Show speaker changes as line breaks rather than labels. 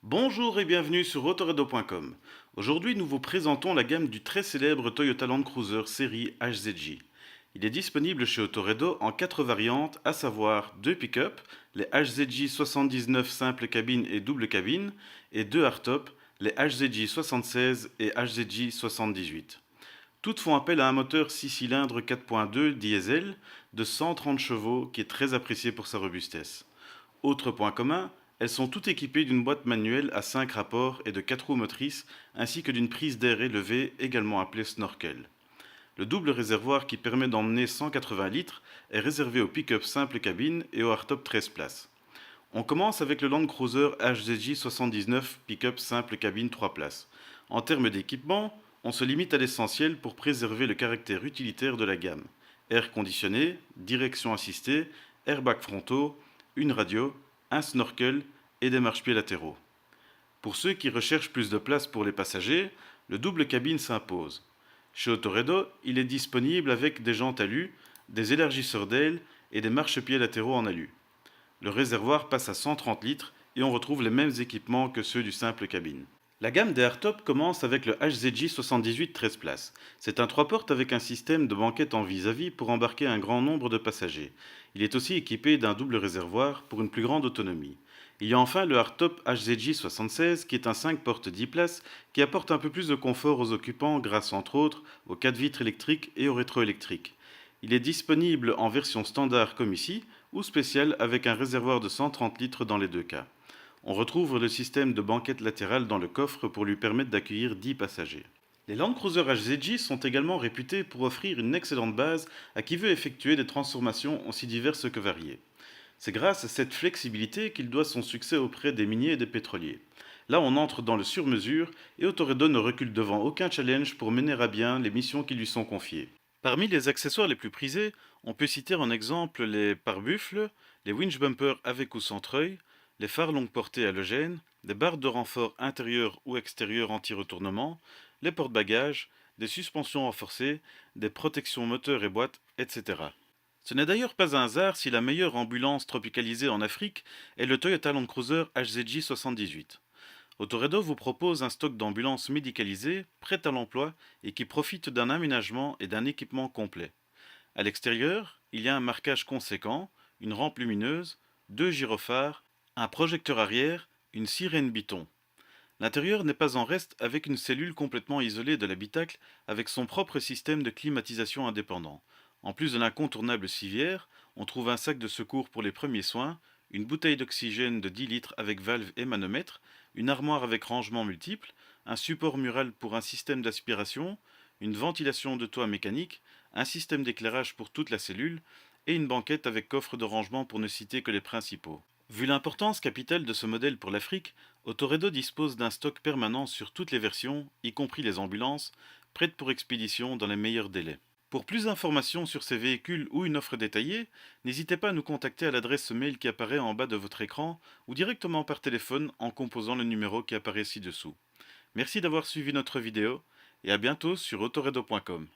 Bonjour et bienvenue sur autoredo.com. Aujourd'hui, nous vous présentons la gamme du très célèbre Toyota Land Cruiser série HZJ. Il est disponible chez Autoredo en 4 variantes, à savoir 2 pick-up, les HZJ 79 simple cabine et double cabine, et 2 hardtop, les HZJ 76 et HZJ 78. Toutes font appel à un moteur 6 cylindres 4.2 diesel de 130 chevaux qui est très apprécié pour sa robustesse. Autre point commun, elles sont toutes équipées d'une boîte manuelle à 5 rapports et de 4 roues motrices, ainsi que d'une prise d'air élevée, également appelée snorkel. Le double réservoir qui permet d'emmener 180 litres est réservé au pick-up simple cabine et au hardtop 13 places. On commence avec le Land Cruiser HZJ 79 pick-up simple cabine 3 places. En termes d'équipement, on se limite à l'essentiel pour préserver le caractère utilitaire de la gamme. Air conditionné, direction assistée, airbags frontaux, une radio, un snorkel et des marchepieds latéraux. Pour ceux qui recherchent plus de place pour les passagers, le double cabine s'impose. Chez Autoredo, il est disponible avec des jantes alu, des élargisseurs d'ailes et des marchepieds latéraux en alu. Le réservoir passe à 130 litres et on retrouve les mêmes équipements que ceux du simple cabine. La gamme des hardtop commence avec le HZJ 78 13 places. C'est un 3 portes avec un système de banquette en vis-à-vis pour embarquer un grand nombre de passagers. Il est aussi équipé d'un double réservoir pour une plus grande autonomie. Il y a enfin le hardtop HZJ 76 qui est un 5 portes 10 places qui apporte un peu plus de confort aux occupants grâce entre autres aux 4 vitres électriques et au rétroélectrique. Il est disponible en version standard comme ici ou spéciale avec un réservoir de 130 litres dans les deux cas. On retrouve le système de banquette latérale dans le coffre pour lui permettre d'accueillir 10 passagers. Les Land Cruiser HZJ sont également réputés pour offrir une excellente base à qui veut effectuer des transformations aussi diverses que variées. C'est grâce à cette flexibilité qu'il doit son succès auprès des miniers et des pétroliers. Là, on entre dans le sur-mesure et Autoredo ne recule devant aucun challenge pour mener à bien les missions qui lui sont confiées. Parmi les accessoires les plus prisés, on peut citer en exemple les pare-buffles, les winch bumpers avec ou sans treuil, les phares longue portée halogènes, des barres de renfort intérieures ou extérieures anti-retournement, les porte-bagages, des suspensions renforcées, des protections moteurs et boîtes, etc. Ce n'est d'ailleurs pas un hasard si la meilleure ambulance tropicalisée en Afrique est le Toyota Land Cruiser HZJ 78. Autoredo vous propose un stock d'ambulances médicalisées, prêtes à l'emploi et qui profitent d'un aménagement et d'un équipement complet. À l'extérieur, il y a un marquage conséquent, une rampe lumineuse, deux gyrophares, un projecteur arrière, une sirène biton. L'intérieur n'est pas en reste avec une cellule complètement isolée de l'habitacle avec son propre système de climatisation indépendant. En plus de l'incontournable civière, on trouve un sac de secours pour les premiers soins, une bouteille d'oxygène de 10 litres avec valve et manomètre, une armoire avec rangement multiple, un support mural pour un système d'aspiration, une ventilation de toit mécanique, un système d'éclairage pour toute la cellule et une banquette avec coffre de rangement pour ne citer que les principaux. Vu l'importance capitale de ce modèle pour l'Afrique, Autoredo dispose d'un stock permanent sur toutes les versions, y compris les ambulances, prêtes pour expédition dans les meilleurs délais. Pour plus d'informations sur ces véhicules ou une offre détaillée, n'hésitez pas à nous contacter à l'adresse mail qui apparaît en bas de votre écran ou directement par téléphone en composant le numéro qui apparaît ci-dessous. Merci d'avoir suivi notre vidéo et à bientôt sur autoredo.com.